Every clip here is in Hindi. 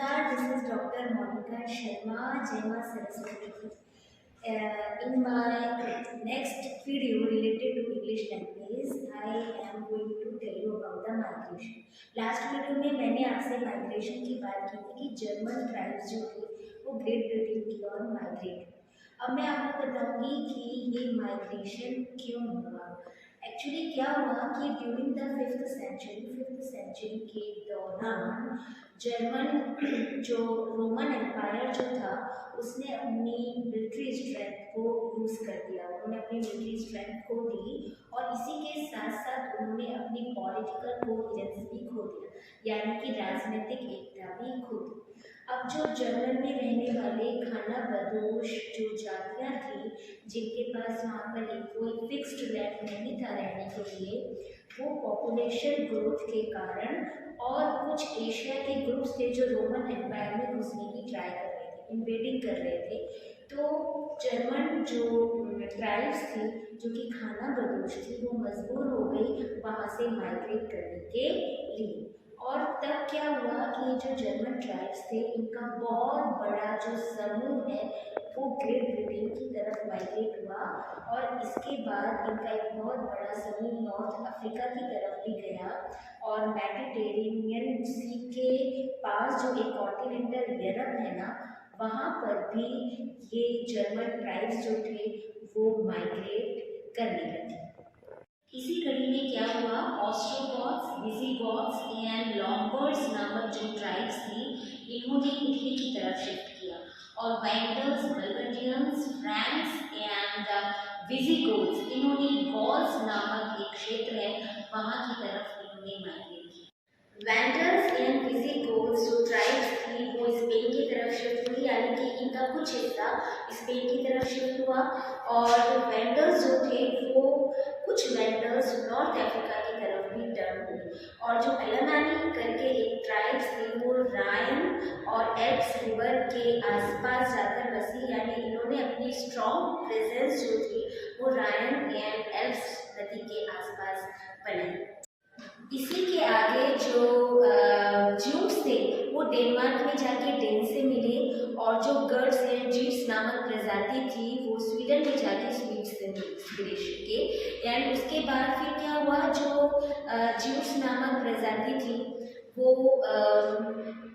Namaskar, this is Dr. Monica Sharma, Jai Maa Saraswati. In my next video related to English language, I am going to tell you about the migration. Last video में मैंने आपसे माइग्रेशन की बात की थी कि जर्मन ट्राइब्स जो थे वो ग्रेट ब्रिटेन की ओर माइग्रेट। अब मैं आपको बताऊंगी कि ये माइग्रेशन क्यों हुआ। एक्चुअली क्या हुआ कि ड्यूरिंग द फिफ्थ सेंचुरी के दौरान जर्मन जो रोमन एम्पायर जो था उसने अपनी मिलिट्री स्ट्रेंथ को यूज़ कर दिया। उन्होंने अपनी मिलिट्री स्ट्रेंथ खो दी और इसी के साथ साथ उन्होंने अपनी पॉलिटिकल कोहेरेंस भी खो दिया, यानी कि राजनीतिक एकता भी खो दी। अब जो जर्मन में रहने वाले खाना बदोश जो जातियाँ थी जिनके पास वहाँ पर एक कोई फिक्स्ड लैंड नहीं था रहने के लिए, वो पॉपुलेशन ग्रोथ के कारण और कुछ एशिया के ग्रुप्स थे जो रोमन एम्पायर में घुसने की ट्राई कर रहे थे, इन्वेडिंग कर रहे थे। तो जर्मन जो ट्राइब्स थी जो कि खाना बदोश थी वो मजबूर हो गई वहाँ से माइग्रेट करने के लिए। और तब क्या हुआ कि जो जर्मन ट्राइब्स थे इनका बहुत बड़ा जो समूह है वो ग्रेट ब्रिटेन की तरफ माइग्रेट हुआ और इसके बाद इनका एक बहुत बड़ा समूह नॉर्थ अफ्रीका की तरफ भी गया और मेडिटेरेनियन सी के पास जो एक कॉन्टिनेंटल यूरोप है ना, वहाँ पर भी ये जर्मन ट्राइब्स जो थे वो माइग्रेट करने लगे। इसी कड़ी में क्या हुआ, ऑस्ट्रोगॉथ्स, विजिगॉथ्स एंड लॉम्बार्ड्स नामक जो ट्राइब्स थी इन्होंने इटली की तरफ शिफ्ट किया और वैंडल्स, बल्गेरियंस, फ्रैंक्स एंड विजिगोथ्स इन्होंने गॉल्स नामक एक क्षेत्र है वहाँ की तरफ इन्होंने माइग्रेट किया। वैंडल्स एंड विजिगोथ्स जो ट्राइब्स थी वो स्पेन की तरफ शिफ्ट हुई, यानी कि इनका कुछ हिस्सा स्पेन की तरफ शिफ्ट हुआ और वैंडल्स जो थे वो कुछ वैंडल्स नॉर्थ अफ्रीका की तरफ भी टर्न हुए और जो एलामानी करके एक ट्राइब्स थी वो राइन और एल्प्स रिवर के आसपास जाकर बसी, यानी इन्होंने अपनी स्ट्रॉन्ग प्रेजेंस जो थी वो राइन एंड एल्प्स नदी के आसपास बनाई। इसी के आगे जो ज्यूस थे वो डेनमार्क में जाके डेन से मिले और जो गर्ड्स एंड जीट्स नामक प्रजाति थी वो स्वीडन में जाके स्वीड्स से मिली स्वीडिश के। एंड उसके बाद फिर क्या हुआ, जो ज्यूस नामक प्रजाति थी वो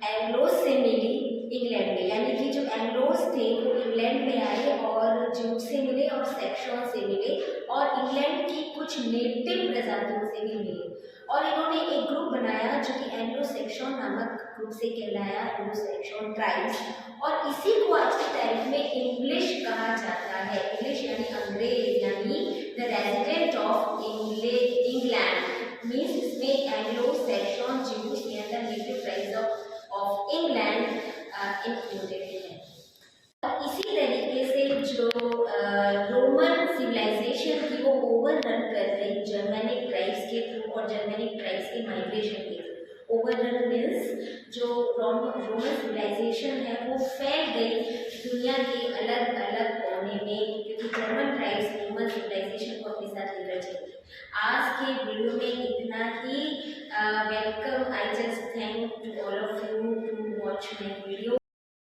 एंग्लोस से मिली इंग्लैंड में, यानी कि जो एंग्लोस थे वो इंग्लैंड में आए और ज्यूट से मिले और सेक्शन से मिले और इंग्लैंड की कुछ नेटिव प्रजातियों से भी मिले और इन्होंने एक ग्रुप बनाया जो कि एंग्लो सेक्शन नामक ग्रुप से कहलाया, एंग्लो सेक्शन ट्राइब्स। और इसी को आज की तारीख में इंग्लिश कहा जाता है। इंग्लिश यानी अंग्रेज, यानी the resident of England means इसमें एंग्लो सेक्शन ज्यूस and the native tribes of England included है। और इसी तरीके से जो रोमन सिविलाइजेशन थी वो ओवररन कर गई जर्मनिक ट्राइब्स के थ्रू और जर्मनिक ट्राइब्स के माइग्रेशन के थ्रू। ओवररन मीन्स जो रोमन सिविलाइजेशन है वो फैल गई दुनिया के अलग अलग कोने में, क्योंकि जर्मन ट्राइब्स रोमन सिविलाइजेशन को अपने साथ लेकर चली। आज के वीडियो में इतना ही। Welcome, I just thank to all of you to watch my video.